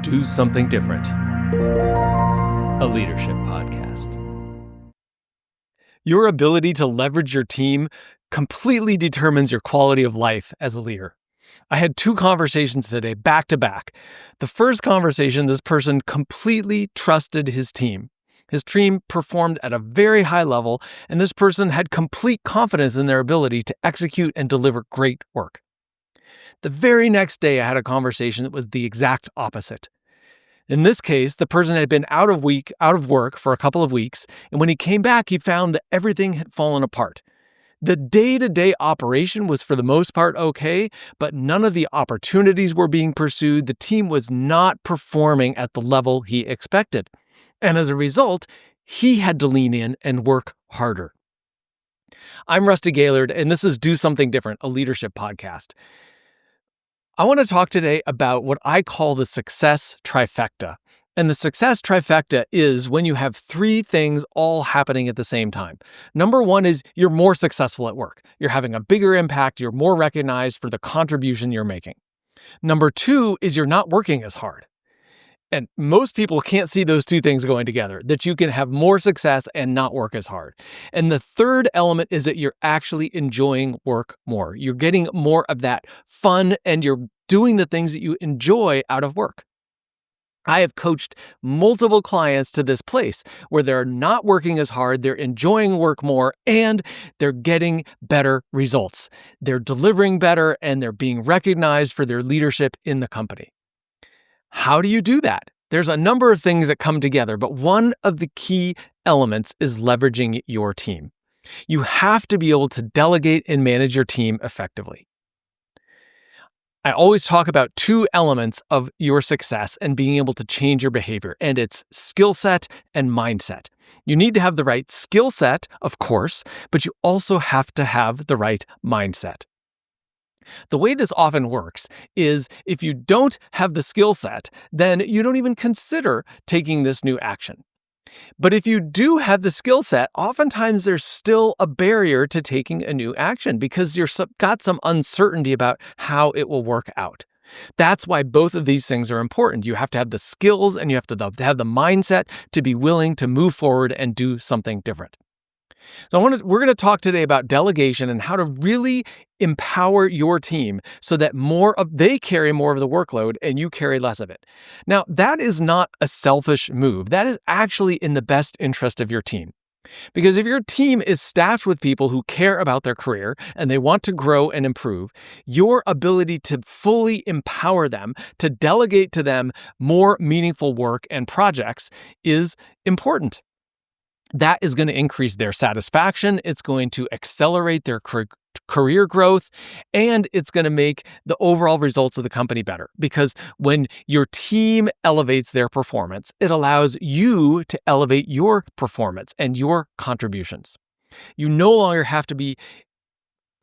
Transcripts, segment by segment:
Do Something Different, a leadership podcast. Your ability to leverage your team completely determines your quality of life as a leader. I had 2 conversations today, back to back. The first conversation, this person completely trusted his team. His team performed at a very high level, and this person had complete confidence in their ability to execute and deliver great work. The very next day, I had a conversation that was the exact opposite. In this case, the person had been out of work for a couple of weeks, and when he came back, he found that everything had fallen apart. The day-to-day operation was for the most part okay, but none of the opportunities were being pursued. The team was not performing at the level he expected. And as a result, he had to lean in and work harder. I'm Rusty Gaylord, and this is Do Something Different, a leadership podcast. I want to talk today about what I call the Success Trifecta. And the Success Trifecta is when you have 3 things all happening at the same time. Number 1 is you're more successful at work. You're having a bigger impact. You're more recognized for the contribution you're making. Number 2 is you're not working as hard. And most people can't see those 2 things going together, that you can have more success and not work as hard. And the third element is that you're actually enjoying work more. You're getting more of that fun and you're doing the things that you enjoy out of work. I have coached multiple clients to this place where they're not working as hard, they're enjoying work more, and they're getting better results. They're delivering better and they're being recognized for their leadership in the company. How do you do that? There's a number of things that come together, but one of the key elements is leveraging your team. You have to be able to delegate and manage your team effectively. I always talk about 2 elements of your success and being able to change your behavior, and it's skill set and mindset. You need to have the right skill set, of course, but you also have to have the right mindset. The way this often works is if you don't have the skill set, then you don't even consider taking this new action. But if you do have the skill set, oftentimes there's still a barrier to taking a new action because you've got some uncertainty about how it will work out. That's why both of these things are important. You have to have the skills and you have to have the mindset to be willing to move forward and do something different. So we're going to talk today about delegation and how to really empower your team so that they carry more of the workload and you carry less of it. Now, that is not a selfish move. That is actually in the best interest of your team. Because if your team is staffed with people who care about their career and they want to grow and improve, your ability to fully empower them, to delegate to them more meaningful work and projects is important. That is going to increase their satisfaction, it's going to accelerate their career growth, and it's going to make the overall results of the company better. Because when your team elevates their performance, it allows you to elevate your performance and your contributions. You no longer have to be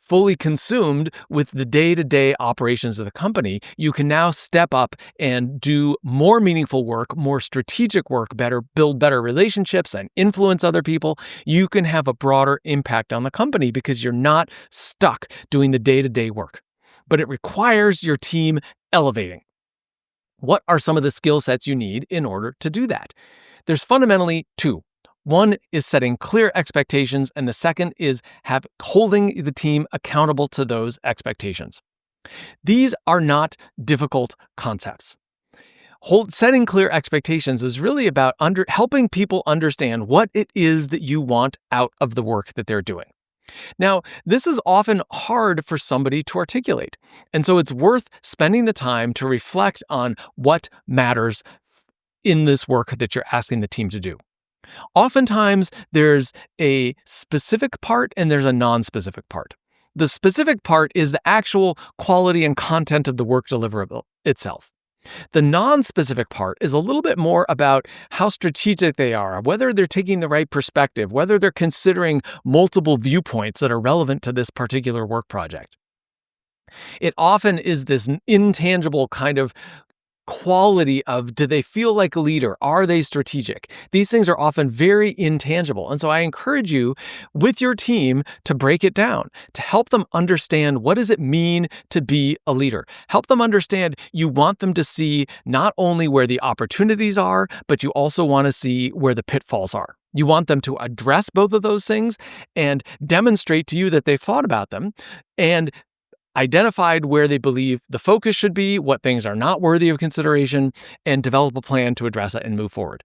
fully consumed with the day-to-day operations of the company. You can now step up and do more meaningful work, more strategic work, build better relationships and influence other people. You can have a broader impact on the company because you're not stuck doing the day-to-day work. But it requires your team elevating. What are some of the skill sets you need in order to do that? There's fundamentally 2. One is setting clear expectations, and the second is holding the team accountable to those expectations. These are not difficult concepts. Setting clear expectations is really about helping people understand what it is that you want out of the work that they're doing. Now, this is often hard for somebody to articulate, and so it's worth spending the time to reflect on what matters in this work that you're asking the team to do. Oftentimes, there's a specific part and there's a non-specific part. The specific part is the actual quality and content of the work deliverable itself. The non-specific part is a little bit more about how strategic they are, whether they're taking the right perspective, whether they're considering multiple viewpoints that are relevant to this particular work project. It often is this intangible kind of quality of, do they feel like a leader? Are they strategic? These things are often very intangible. And so I encourage you with your team to break it down, to help them understand, what does it mean to be a leader? Help them understand you want them to see not only where the opportunities are, but you also want to see where the pitfalls are. You want them to address both of those things and demonstrate to you that they've thought about them and identified where they believe the focus should be, what things are not worthy of consideration, and develop a plan to address it and move forward.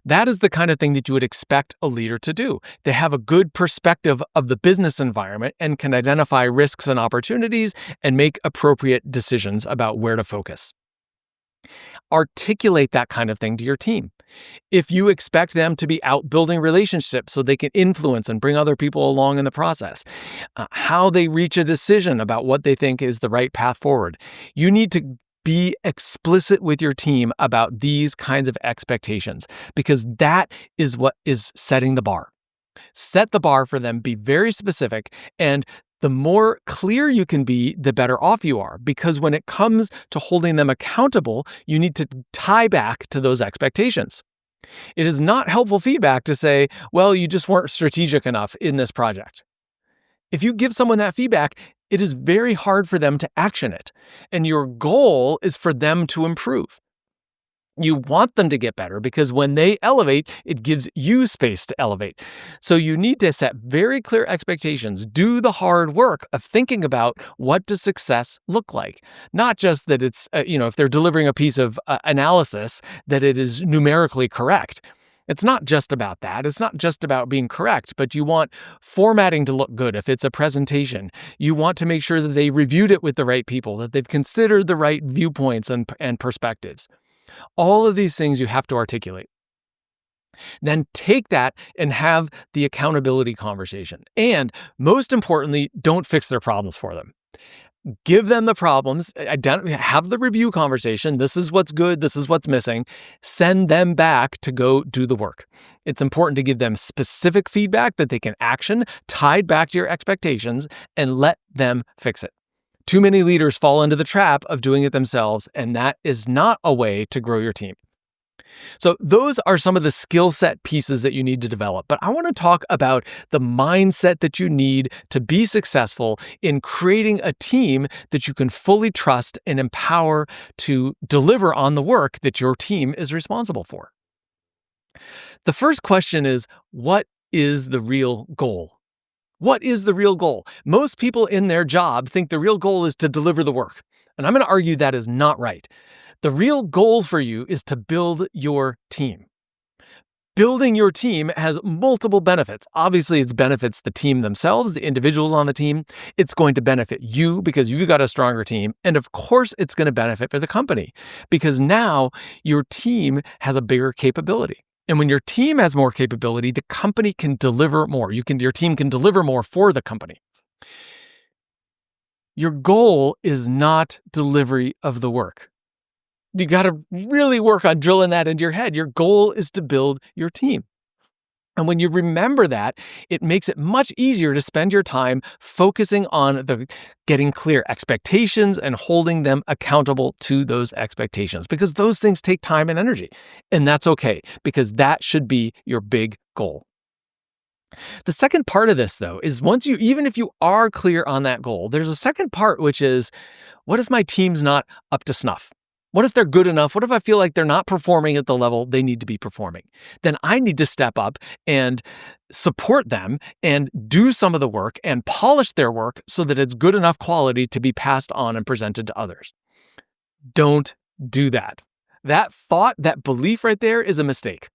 That is the kind of thing that you would expect a leader to do. They have a good perspective of the business environment and can identify risks and opportunities and make appropriate decisions about where to focus. Articulate that kind of thing to your team. If you expect them to be out building relationships so they can influence and bring other people along in the process, how they reach a decision about what they think is the right path forward, you need to be explicit with your team about these kinds of expectations, because that is what is setting the bar. Set the bar for them, be very specific, and the more clear you can be, the better off you are. Because when it comes to holding them accountable, you need to tie back to those expectations. It is not helpful feedback to say, well, you just weren't strategic enough in this project. If you give someone that feedback, it is very hard for them to action it. And your goal is for them to improve. You want them to get better because when they elevate, it gives you space to elevate. So you need to set very clear expectations. Do the hard work of thinking about, what does success look like? Not just that it's, if they're delivering a piece of analysis, that it is numerically correct. It's not just about that. It's not just about being correct, but you want formatting to look good. If it's a presentation, you want to make sure that they reviewed it with the right people, that they've considered the right viewpoints and perspectives. All of these things you have to articulate. Then take that and have the accountability conversation. And most importantly, don't fix their problems for them. Give them the problems, have the review conversation. This is what's good. This is what's missing. Send them back to go do the work. It's important to give them specific feedback that they can action, tied back to your expectations, and let them fix it. Too many leaders fall into the trap of doing it themselves, and that is not a way to grow your team. So those are some of the skill set pieces that you need to develop. But I want to talk about the mindset that you need to be successful in creating a team that you can fully trust and empower to deliver on the work that your team is responsible for. The first question is, what is the real goal? What is the real goal? Most people in their job think the real goal is to deliver the work. And I'm going to argue that is not right. The real goal for you is to build your team. Building your team has multiple benefits. Obviously, it benefits the team themselves, the individuals on the team. It's going to benefit you because you've got a stronger team. And of course, it's going to benefit for the company because now your team has a bigger capability. And when your team has more capability, the company can deliver more. Your team can deliver more for the company. Your goal is not delivery of the work. You got to really work on drilling that into your head. Your goal is to build your team. And when you remember that, it makes it much easier to spend your time focusing on getting clear expectations and holding them accountable to those expectations, because those things take time and energy. And that's okay, because that should be your big goal. The second part of this, though, is even if you are clear on that goal, there's a second part, which is, what if my team's not up to snuff? What if they're good enough? What if I feel like they're not performing at the level they need to be performing? Then I need to step up and support them and do some of the work and polish their work so that it's good enough quality to be passed on and presented to others. Don't do that. That thought, that belief right there is a mistake.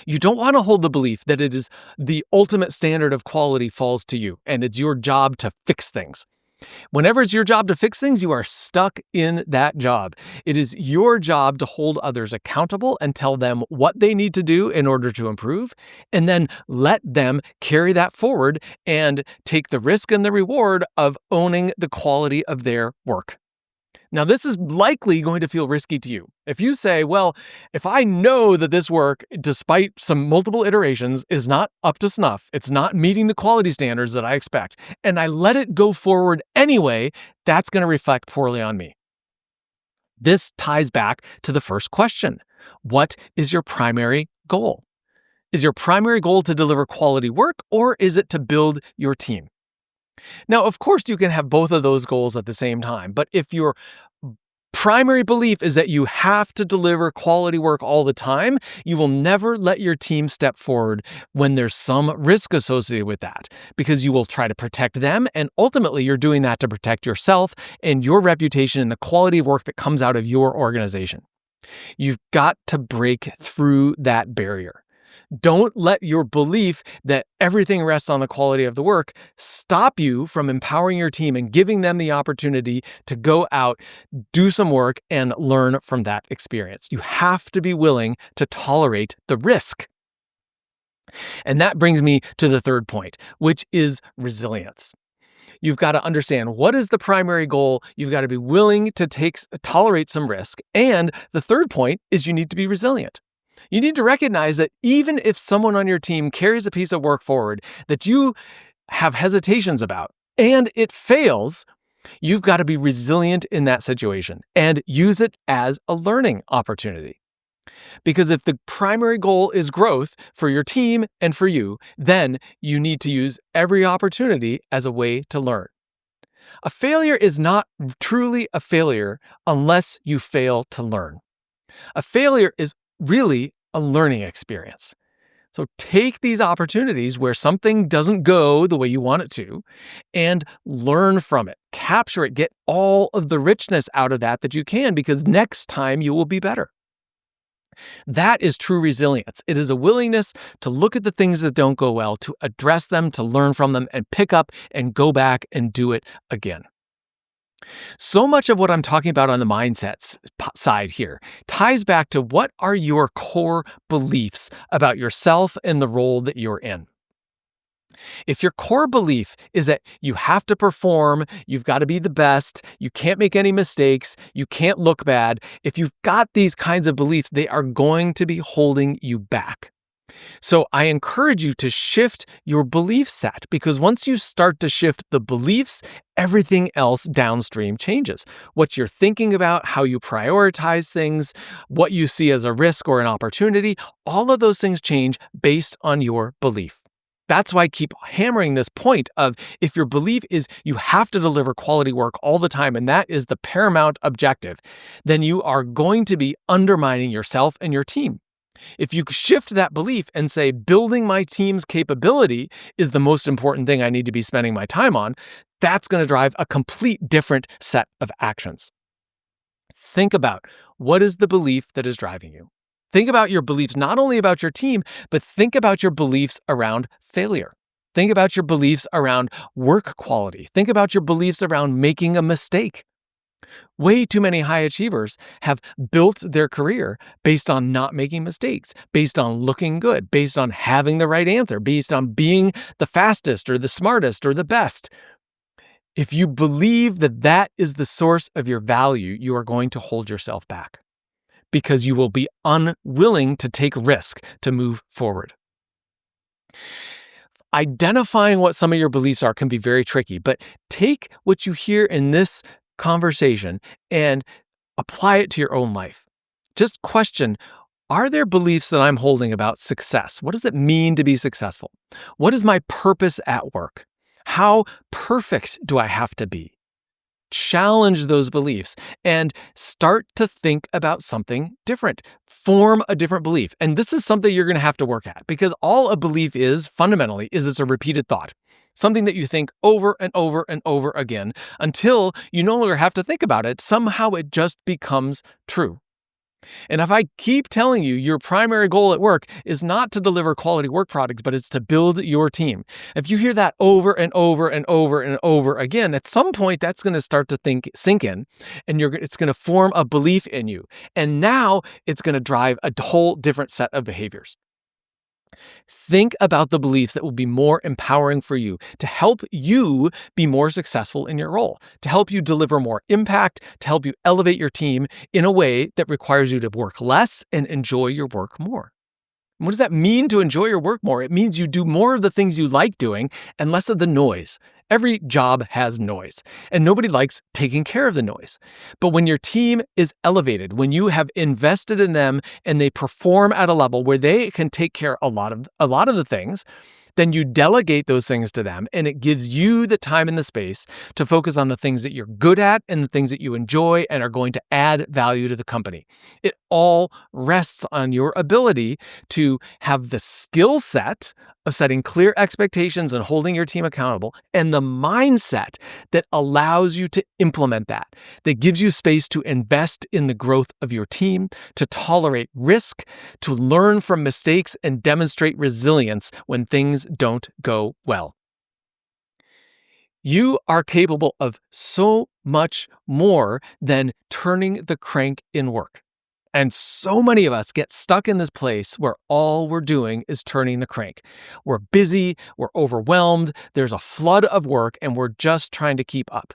You don't want to hold the belief that it is the ultimate standard of quality falls to you and it's your job to fix things. Whenever it's your job to fix things, you are stuck in that job. It is your job to hold others accountable and tell them what they need to do in order to improve, and then let them carry that forward and take the risk and the reward of owning the quality of their work. Now, this is likely going to feel risky to you. If you say, well, if I know that this work, despite some multiple iterations, is not up to snuff, it's not meeting the quality standards that I expect, and I let it go forward anyway, that's going to reflect poorly on me. This ties back to the first question. What is your primary goal? Is your primary goal to deliver quality work, or is it to build your team? Now, of course, you can have both of those goals at the same time, but if your primary belief is that you have to deliver quality work all the time, you will never let your team step forward when there's some risk associated with that, because you will try to protect them, and ultimately you're doing that to protect yourself and your reputation and the quality of work that comes out of your organization. You've got to break through that barrier. Don't let your belief that everything rests on the quality of the work stop you from empowering your team and giving them the opportunity to go out, do some work, and learn from that experience. You have to be willing to tolerate the risk. And that brings me to the third point, which is resilience. You've got to understand what is the primary goal. You've got to be willing to tolerate some risk. And the third point is you need to be resilient. You need to recognize that even if someone on your team carries a piece of work forward that you have hesitations about and it fails, you've got to be resilient in that situation and use it as a learning opportunity. Because if the primary goal is growth for your team and for you, then you need to use every opportunity as a way to learn. A failure is not truly a failure unless you fail to learn. A failure is really a learning experience. So take these opportunities where something doesn't go the way you want it to and learn from it. Capture it. Get all of the richness out of that you can, because next time you will be better. That is true resilience. It is a willingness to look at the things that don't go well, to address them, to learn from them, and pick up and go back and do it again. So much of what I'm talking about on the mindset side here ties back to what are your core beliefs about yourself and the role that you're in. If your core belief is that you have to perform, you've got to be the best, you can't make any mistakes, you can't look bad, if you've got these kinds of beliefs, they are going to be holding you back. So I encourage you to shift your belief set, because once you start to shift the beliefs, everything else downstream changes. What you're thinking about, how you prioritize things, what you see as a risk or an opportunity, all of those things change based on your belief. That's why I keep hammering this point of, if your belief is you have to deliver quality work all the time, and that is the paramount objective, then you are going to be undermining yourself and your team. If you shift that belief and say, building my team's capability is the most important thing I need to be spending my time on, that's going to drive a complete different set of actions. Think about, what is the belief that is driving you? Think about your beliefs, not only about your team, but think about your beliefs around failure. Think about your beliefs around work quality. Think about your beliefs around making a mistake. Way too many high achievers have built their career based on not making mistakes, based on looking good, based on having the right answer, based on being the fastest or the smartest or the best. If you believe that that is the source of your value, you are going to hold yourself back, because you will be unwilling to take risk to move forward. Identifying what some of your beliefs are can be very tricky, but take what you hear in this conversation and apply it to your own life. Just question, are there beliefs that I'm holding about success? What does it mean to be successful? What is my purpose at work? How perfect do I have to be? Challenge those beliefs and start to think about something different. Form a different belief. And this is something you're going to have to work at, because all a belief is fundamentally is it's a repeated thought. Something that you think over and over and over again until you no longer have to think about it. Somehow it just becomes true. And if I keep telling you your primary goal at work is not to deliver quality work products, but it's to build your team, if you hear that over and over and over and over again, at some point that's going to start to sink in, and it's going to form a belief in you. And now it's going to drive a whole different set of behaviors. Think about the beliefs that will be more empowering for you, to help you be more successful in your role, to help you deliver more impact, to help you elevate your team in a way that requires you to work less and enjoy your work more. And what does that mean, to enjoy your work more? It means you do more of the things you like doing and less of the noise, Every job has noise, and nobody likes taking care of the noise. But when your team is elevated, when you have invested in them and they perform at a level where they can take care of a lot of the things, then you delegate those things to them, and it gives you the time and the space to focus on the things that you're good at and the things that you enjoy and are going to add value to the company. It all rests on your ability to have the skill set of setting clear expectations and holding your team accountable, and the mindset that allows you to implement that gives you space to invest in the growth of your team, to tolerate risk, to learn from mistakes, and demonstrate resilience when things don't go well. You are capable of so much more than turning the crank in work. And so many of us get stuck in this place where all we're doing is turning the crank. We're busy, we're overwhelmed, there's a flood of work, and we're just trying to keep up.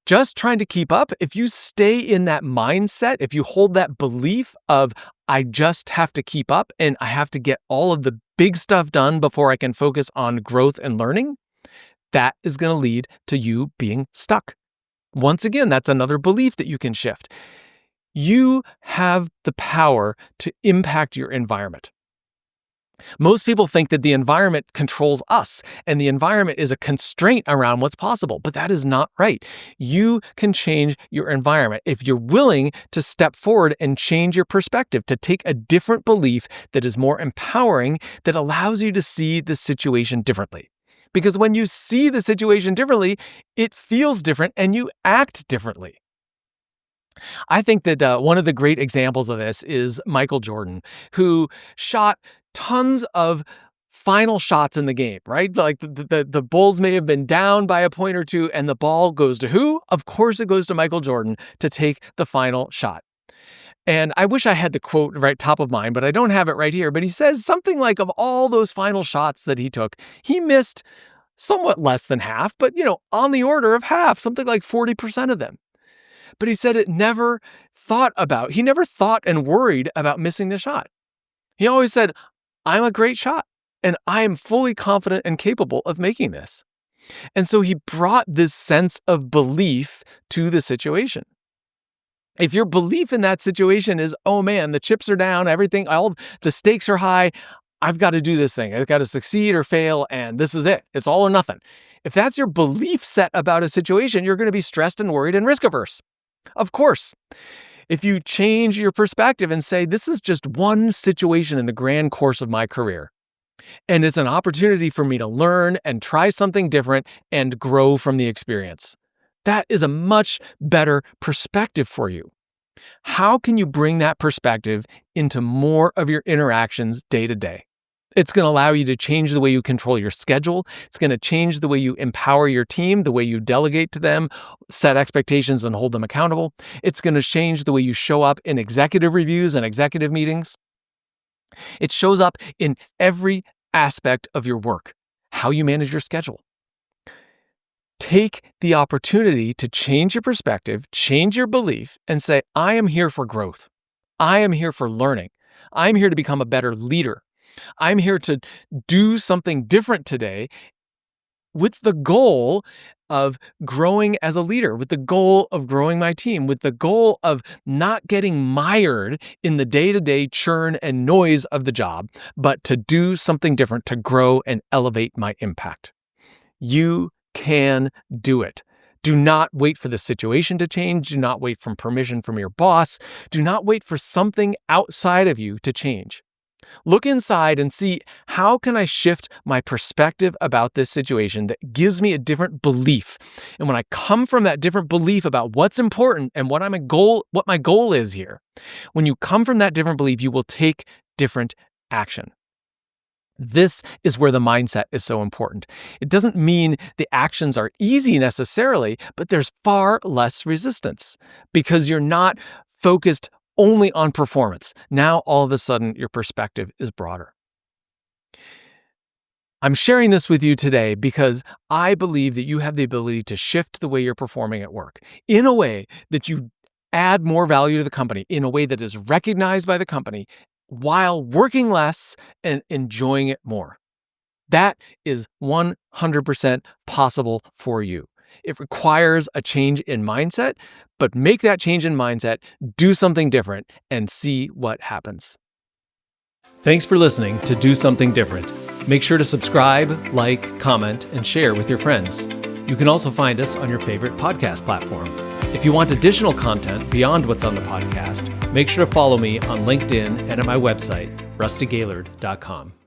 Just trying to keep up, if you stay in that mindset, if you hold that belief of, I just have to keep up and I have to get all of the big stuff done before I can focus on growth and learning, that is going to lead to you being stuck. Once again, that's another belief that you can shift. You have the power to impact your environment. Most people think that the environment controls us and the environment is a constraint around what's possible, but that is not right. You can change your environment if you're willing to step forward and change your perspective, to take a different belief that is more empowering, that allows you to see the situation differently. Because when you see the situation differently, it feels different and you act differently. I think that one of the great examples of this is Michael Jordan, who shot tons of final shots in the game, right? Like the Bulls may have been down by a point or two, and the ball goes to who? Of course, it goes to Michael Jordan to take the final shot. And I wish I had the quote right top of mind, but I don't have it right here. But he says something like, of all those final shots that he took, he missed somewhat less than half, but on the order of half, something like 40% of them. But he said he never thought and worried about missing the shot. He always said, I'm a great shot and I am fully confident and capable of making this. And so he brought this sense of belief to the situation. If your belief in that situation is, oh man, the chips are down, the stakes are high, I've got to do this thing. I've got to succeed or fail, and this is it. It's all or nothing. If that's your belief set about a situation, you're going to be stressed and worried and risk averse. Of course, if you change your perspective and say, this is just one situation in the grand course of my career, and it's an opportunity for me to learn and try something different and grow from the experience, that is a much better perspective for you. How can you bring that perspective into more of your interactions day to day? It's going to allow you to change the way you control your schedule. It's going to change the way you empower your team, the way you delegate to them, set expectations and hold them accountable. It's going to change the way you show up in executive reviews and executive meetings. It shows up in every aspect of your work, how you manage your schedule. Take the opportunity to change your perspective, change your belief, and say, I am here for growth. I am here for learning. I'm here to become a better leader. I'm here to do something different today with the goal of growing as a leader, with the goal of growing my team, with the goal of not getting mired in the day-to-day churn and noise of the job, but to do something different to grow and elevate my impact. You can do it. Do not wait for the situation to change. Do not wait for permission from your boss. Do not wait for something outside of you to change. Look inside and see, how can I shift my perspective about this situation that gives me a different belief? And when I come from that different belief about what's important and what my goal is here, when you come from that different belief, you will take different action. This is where the mindset is so important. It doesn't mean the actions are easy necessarily, but there's far less resistance because you're not focused only on performance. Now, all of a sudden, your perspective is broader. I'm sharing this with you today because I believe that you have the ability to shift the way you're performing at work in a way that you add more value to the company, in a way that is recognized by the company, while working less and enjoying it more. That is 100% possible for you. It requires a change in mindset, but make that change in mindset, do something different, and see what happens. Thanks for listening to Do Something Different. Make sure to subscribe, like, comment, and share with your friends. You can also find us on your favorite podcast platform. If you want additional content beyond what's on the podcast, make sure to follow me on LinkedIn and at my website, rustygaylord.com.